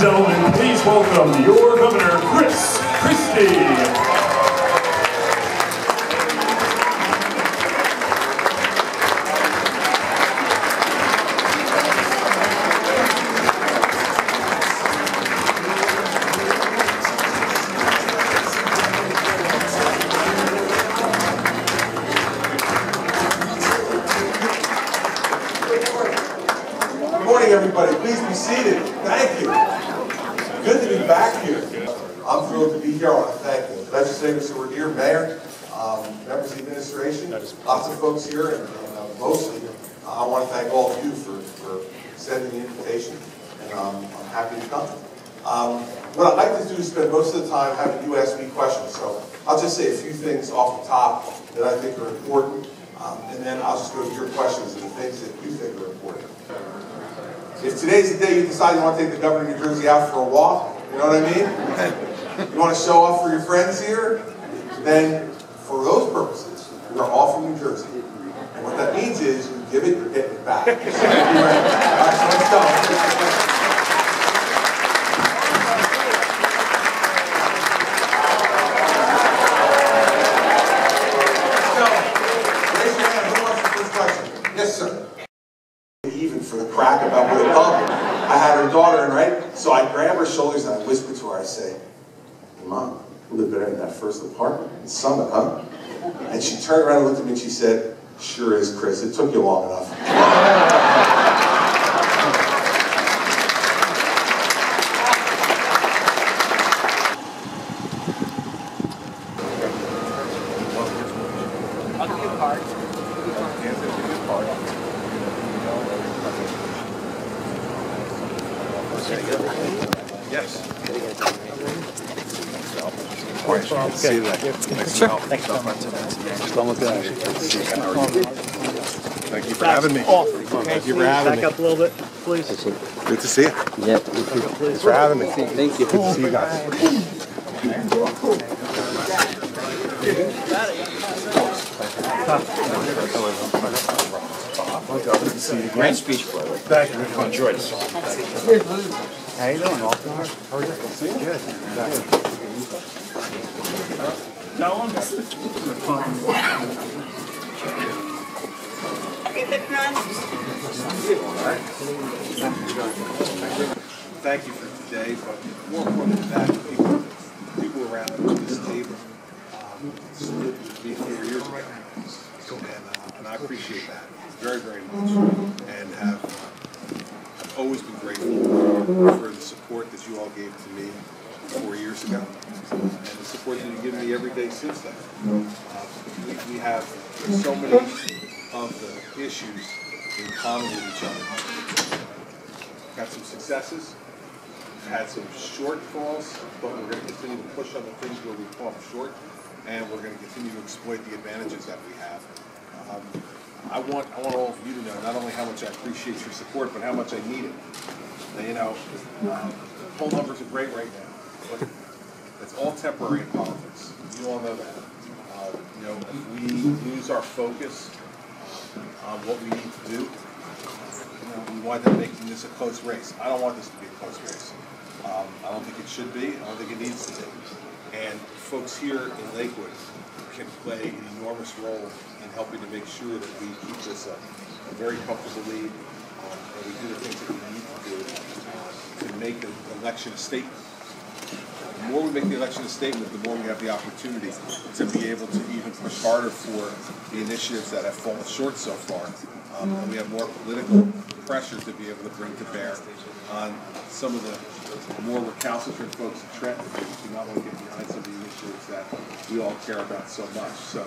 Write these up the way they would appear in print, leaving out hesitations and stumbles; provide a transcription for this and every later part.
gentlemen, please welcome your governor, Christie. Everybody, please be seated. Thank you. Good to be back here. I'm thrilled to be here. I want to thank the legislators who are here, Mayor, members of the administration, lots of folks here, and mostly I want to thank all of you for sending the invitation, and I'm happy to come. What I'd like to do is spend most of the time having you ask me questions, so I'll just say a few things off the top that I think are important, and then I'll just go to your questions and the things that you think are important. If today's the day you decide you want to take the governor of New Jersey out for a walk, you know what I mean? You want to show off for your friends here, then for those purposes, we are all from New Jersey. And what that means is you give it, you're getting it back. So, all right, so let's go. Crack about what it called. I had her daughter in, right? So I grab her shoulders and I whisper to her, I say, hey, Mom, you live better in that first apartment in Summit, huh? And she turned around and looked at me and she said, sure is, Chris, it took you long enough. I'll give you a card. Yes. See that. Sure. Thanks so much. Thank you for having me. Thank you for having me. Back up a little bit, please. Good to see you. Yeah. Thanks for having me. Thank you. Good to see you guys. Great speech, by the way. Thank you. I enjoyed it. How you doing, Walter? How are you? Good. Thank you for today, but more important than that, people around this table stood with me 4 years ago, and I appreciate that very, very much, and have always been grateful for the support that you all gave to me 4 years ago, and the support that you've given me every day since then. We have so many of the issues in common with each other. Got some successes, had some shortfalls, but we're going to continue to push on the things where we fall short, and we're going to continue to exploit the advantages that we have. I want all of you to know not only how much I appreciate your support, but how much I need it. Now, you know, poll numbers are great right now, but it's all temporary in politics. You all know that. You know, if we lose our focus on what we need to do, we wind up making this a close race. I don't want this to be a close race. I don't think it should be. I don't think it needs to be. And folks here in Lakewood can play an enormous role in helping to make sure that we keep this a very comfortable lead, and we do the things that we need to do to make the election a statement. The more we make the election a statement, the more we have the opportunity to be able to even push harder for the initiatives that have fallen short so far. And we have more political pressure to be able to bring to bear on some of the more recalcitrant folks in Trenton who do not want to get behind some of the initiatives that we all care about so much. So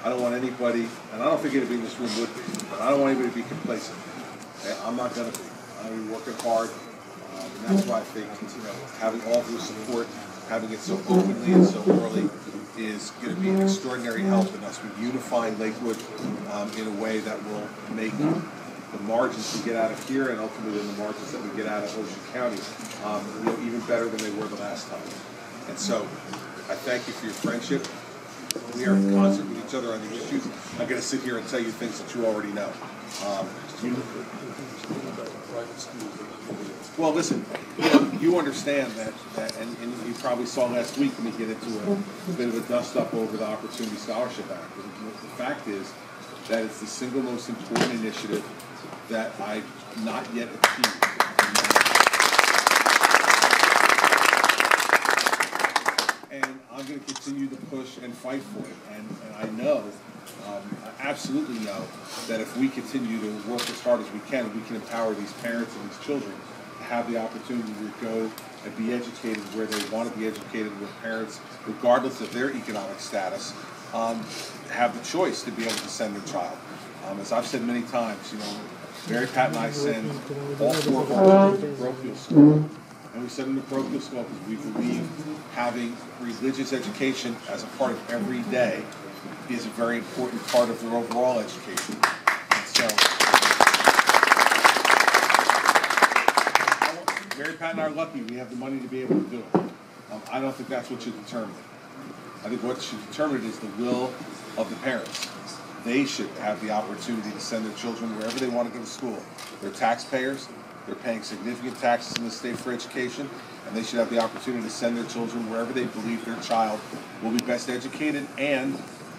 I don't want anybody, and I don't think anybody in this room would be, but I don't want anybody to be complacent. Okay? I'm not going to be. I'm going to be working hard, and that's why I think having all of your support, having it so openly and so early, is going to be an extraordinary help in us with unifying Lakewood in a way that will make the margins we get out of here and ultimately the margins that we get out of Ocean County even better than they were the last time. And so I thank you for your friendship. we are in concert with each other on these issues. I'm going to sit here and tell you things that you already know. Well, listen, you understand that and you probably saw last week when we get into a bit of a dust-up over the Opportunity Scholarship Act. And the fact is that it's the single most important initiative that I've not yet achieved. And I'm going to continue to push and fight for it. And I know, I absolutely know, that if we continue to work as hard as we can empower these parents and these children to have the opportunity to go and be educated where they want to be educated, with parents, regardless of their economic status, have the choice to be able to send their child. As I've said many times, Mary Pat and I send all 4 of our children to parochial school. And we send them to parochial school because we believe having religious education as a part of every day is a very important part of their overall education. And so, Mary Pat and I are lucky we have the money to be able to do it. I don't think that's what should determine it. I think what should determine it is the will of the parents. They should have the opportunity to send their children wherever they want to go to school. They're taxpayers. They're paying significant taxes in the state for education, and they should have the opportunity to send their children wherever they believe their child will be best educated and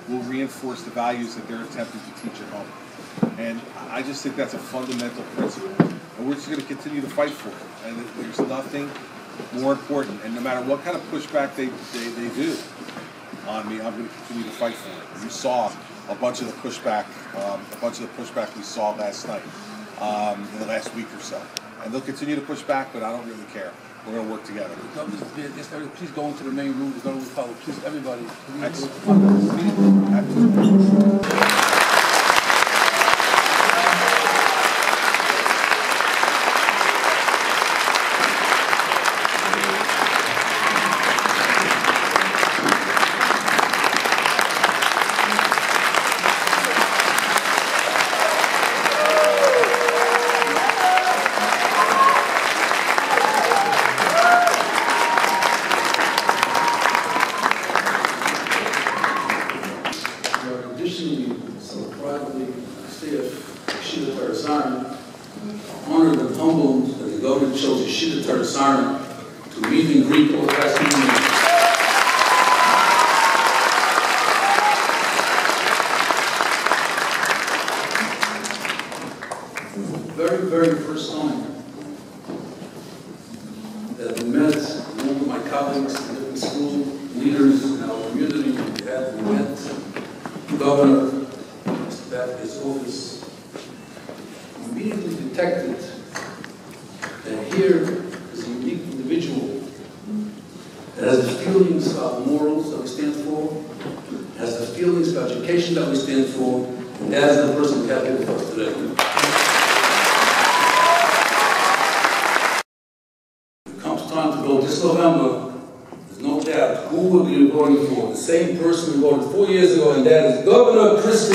will reinforce the values that they're attempting to teach at home. And I just think that's a fundamental principle, and we're just going to continue to fight for it. And there's nothing more important, and no matter what kind of pushback they do on me, I'm going to continue to fight for it. You saw a bunch of the pushback we saw last night. In the last week or so. And they'll continue to push back, but I don't really care. We're going to work together. Please go into the main room. We're going to follow. Please, everybody. Toras Aron, honored and humbled that the government chose Toras Aron to meet and greet all past members. Very first time that we met, all of my colleagues, different school leaders in our community, we met the governor, back at his office, immediately detected that here is a unique individual that has the feelings about morals that we stand for, has the feelings about education that we stand for, and that is the person we have here with us today. It comes time to vote this November, there's no doubt who will be voting for. The same person we voted 4 years ago, and that is Governor Christie.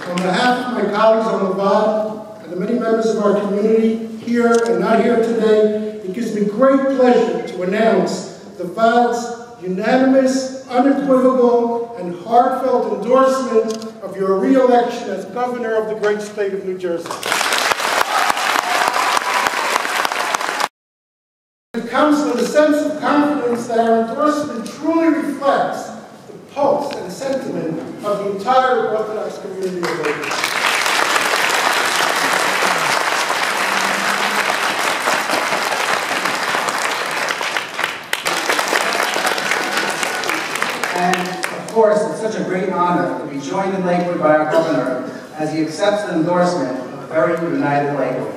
On behalf of my colleagues on the VOD and the many members of our community here and not here today, it gives me great pleasure to announce the VOD's unanimous, unequivocal, and heartfelt endorsement of your re-election as Governor of the great state of New Jersey. It comes with a sense of confidence that our endorsement truly reflects the pulse and sentiment of the entire Orthodox community of Lakewood. And of course, it's such a great honor to be joined in Lakewood by our governor as he accepts the endorsement of a very united Lakewood.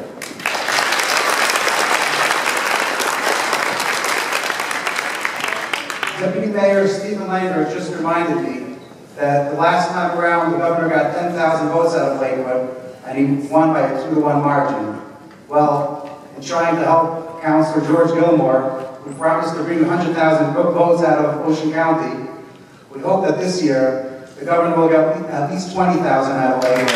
Deputy Mayor Stephen Langer just reminded me that the last time around the governor got 10,000 votes out of Lakewood and he won by a 2-to-1 margin. Well, and trying to help Councilor George Gilmore, who promised to bring 100,000 votes out of Ocean County. We hope that this year, the governor will get at least 20,000 out of Lakewood.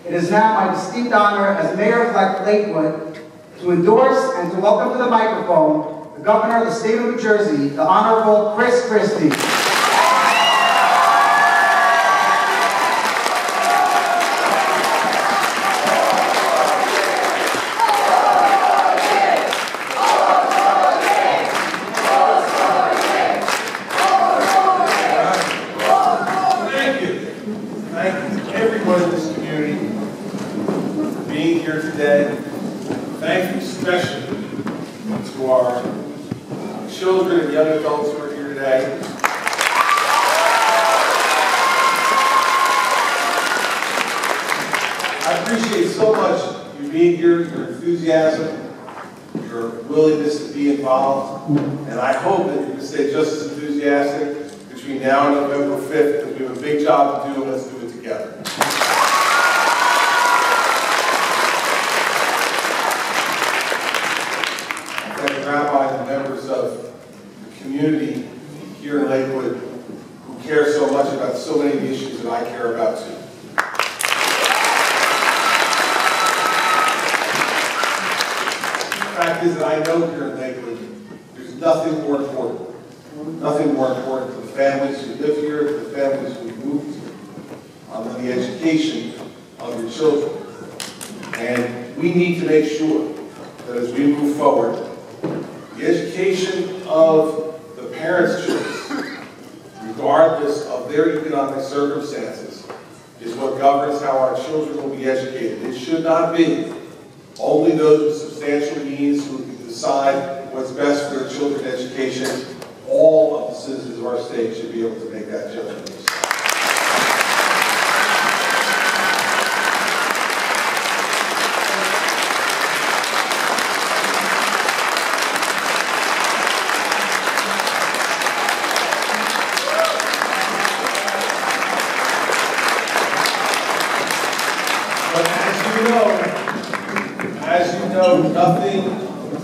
It is now my distinct honor as Mayor-elect Lakewood to endorse and to welcome to the microphone the Governor of the State of New Jersey, the Honorable Christie. Here today. Thank you especially to our children and young adults who are here today. I appreciate so much you being here, your enthusiasm, your willingness to be involved, and I hope that you can stay just as enthusiastic between now and November 5th, because we have a big job to do, and let's do it together. Rabbis and members of the community here in Lakewood who care so much about so many of the issues that I care about too. The fact is that I know here in Lakewood there's nothing more important to the families who live here, to the families who moved here, than the education of your children. And we need to make sure that as we move forward, the education of the parents' choice, regardless of their economic circumstances, is what governs how our children will be educated. It should not be only those with substantial means who can decide what's best for their children's education. All of the citizens of our state should be able to make that judgment. As you know, nothing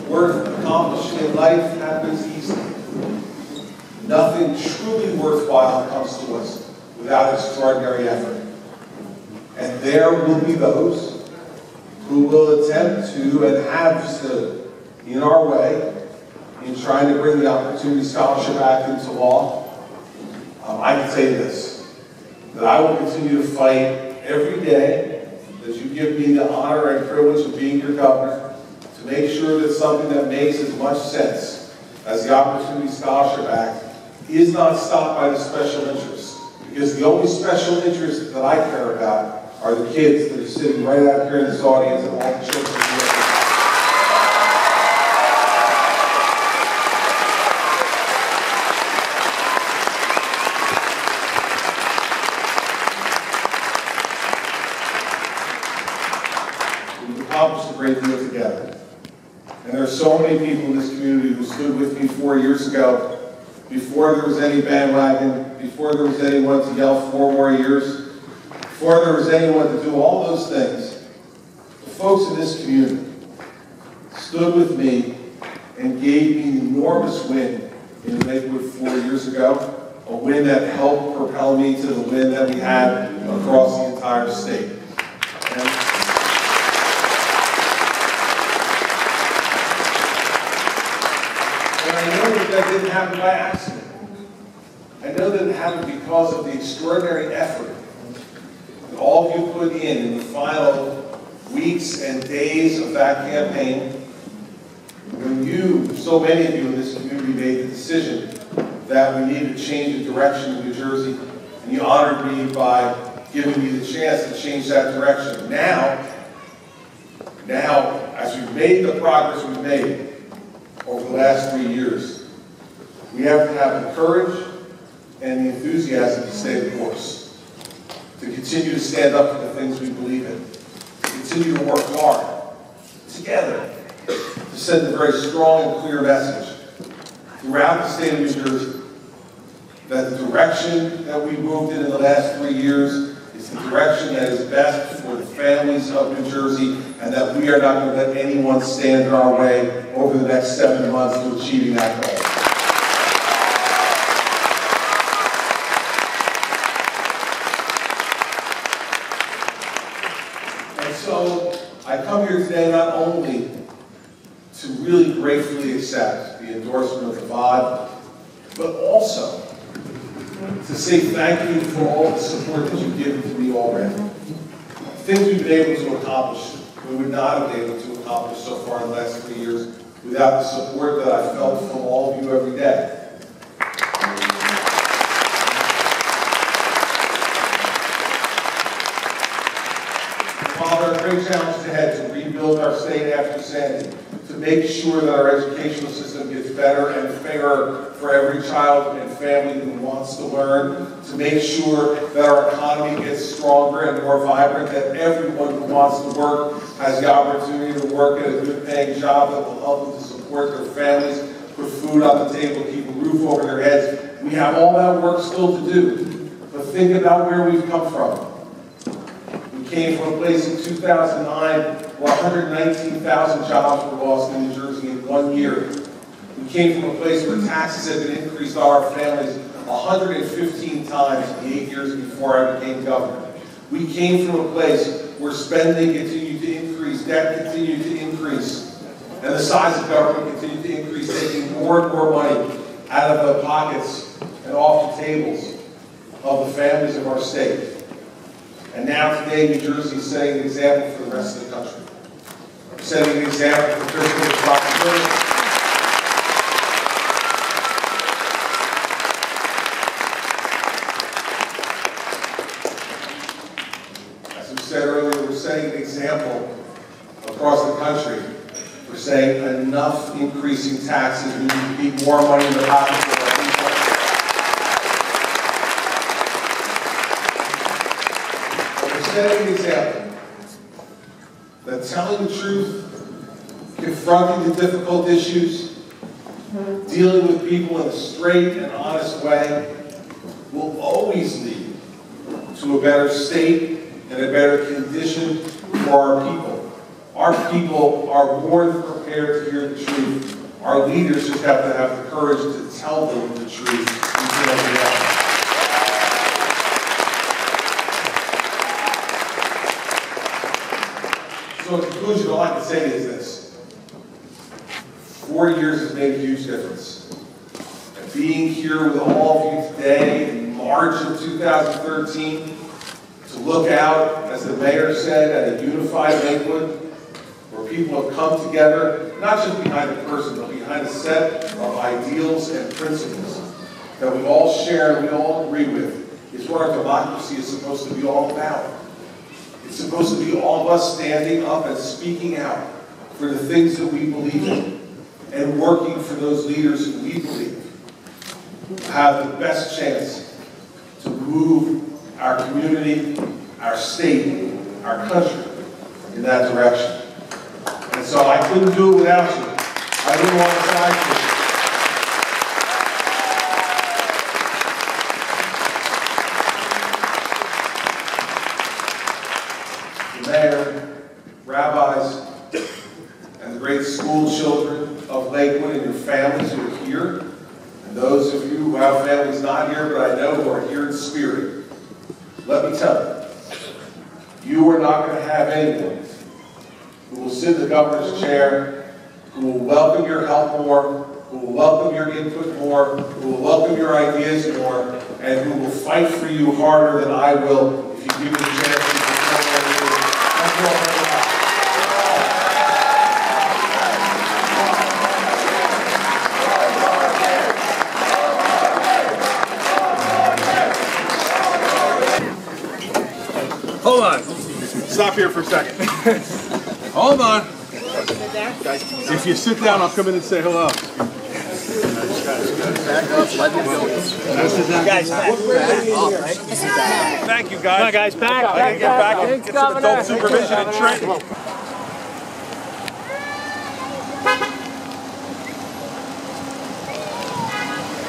worth accomplishing in life happens easily. Nothing truly worthwhile comes to us without extraordinary effort. And there will be those who will attempt to and have stood in our way in trying to bring the Opportunity Scholarship Act into law. I can say this, that I will continue to fight every day as you give me the honor and privilege of being your governor, to make sure that something that makes as much sense as the Opportunity Scholarship Act is not stopped by the special interests. Because the only special interests that I care about are the kids that are sitting right out here in this audience and all the children here. Accomplished a great deal together. And there are so many people in this community who stood with me 4 years ago, before there was any bandwagon, before there was anyone to yell 4 more years, before there was anyone to do all those things. The folks in this community stood with me and gave me an enormous win in Lakewood 4 years ago, a win that helped propel me to the win that we had across the entire state. And I know that didn't happen by accident. I know that it happened because of the extraordinary effort that all of you put in the final weeks and days of that campaign, when you, so many of you in this community, made the decision that we needed to change the direction of New Jersey, and you honored me by giving me the chance to change that direction. Now, as we've made the progress we've made over the last 3 years, we have to have the courage and the enthusiasm to stay the course, to continue to stand up for the things we believe in, to continue to work hard together to send a very strong and clear message throughout the state of New Jersey that the direction that we moved in the last 3 years is the direction that is best for the families of New Jersey, and that we are not going to let anyone stand in our way over the next 7 months to achieving that goal. And so I come here today not only to really gratefully accept the endorsement of the VOD, but also to say thank you for all the support that you've given to me already. Things we've been able to accomplish, we would not have been able to accomplish so far in the last 3 years without the support that I felt from all of you every day. While there are great challenges ahead to rebuild our state after Sandy, to make sure that our educational system gets better and fairer for every child and family who wants to learn, to make sure that our economy gets stronger and more vibrant, that everyone who wants to work has the opportunity to work at a good paying job that will help them to support their families, put food on the table, keep a roof over their heads. We have all that work still to do, but think about where we've come from. We came from a place in 2009 where 119,000 jobs were lost in New Jersey in 1 year. We came from a place where taxes had been increased on our families 115 times in the 8 years before I became governor. We came from a place where spending continued to increase, debt continued to increase, and the size of government continued to increase, taking more and more money out of the pockets and off the tables of the families of our state. And now today, New Jersey is setting an example for the rest of the country. We're setting an example for fiscal responsibility. As we said earlier, we're setting an example across the country. We're saying enough increasing taxes, we need to keep more money in the pockets of our people. Setting an example that telling the truth, confronting the difficult issues, dealing with people in a straight and honest way will always lead to a better state and a better condition for our people. Our people are more than prepared to hear the truth. Our leaders just have to have the courage to tell them the truth until they are. So in conclusion, all I can say is this. 4 years has made a huge difference. And being here with all of you today in March of 2013, to look out, as the mayor said, at a unified Lakewood, where people have come together, not just behind a person, but behind a set of ideals and principles that we all share and we all agree with, is what our democracy is supposed to be all about. It's supposed to be all of us standing up and speaking out for the things that we believe in and working for those leaders who we believe have the best chance to move our community, our state, our country in that direction. And so I couldn't do it without you. I didn't want to sidestep you. Mayor, rabbis, and the great school children of Lakewood and your families who are here, and those of you who have families not here, but I know who are here in spirit, let me tell you, you are not going to have anyone who will sit in the governor's chair, who will welcome your help more, who will welcome your input more, who will welcome your ideas more, and who will fight for you harder than I will if you give me the chance to Hold on. Stop here for a second. Hold on. If you sit down, I'll come in and say hello. Back up, let me go. Guys, thank you, guys. Come on, guys, back. I gotta get back and get some adult supervision and training.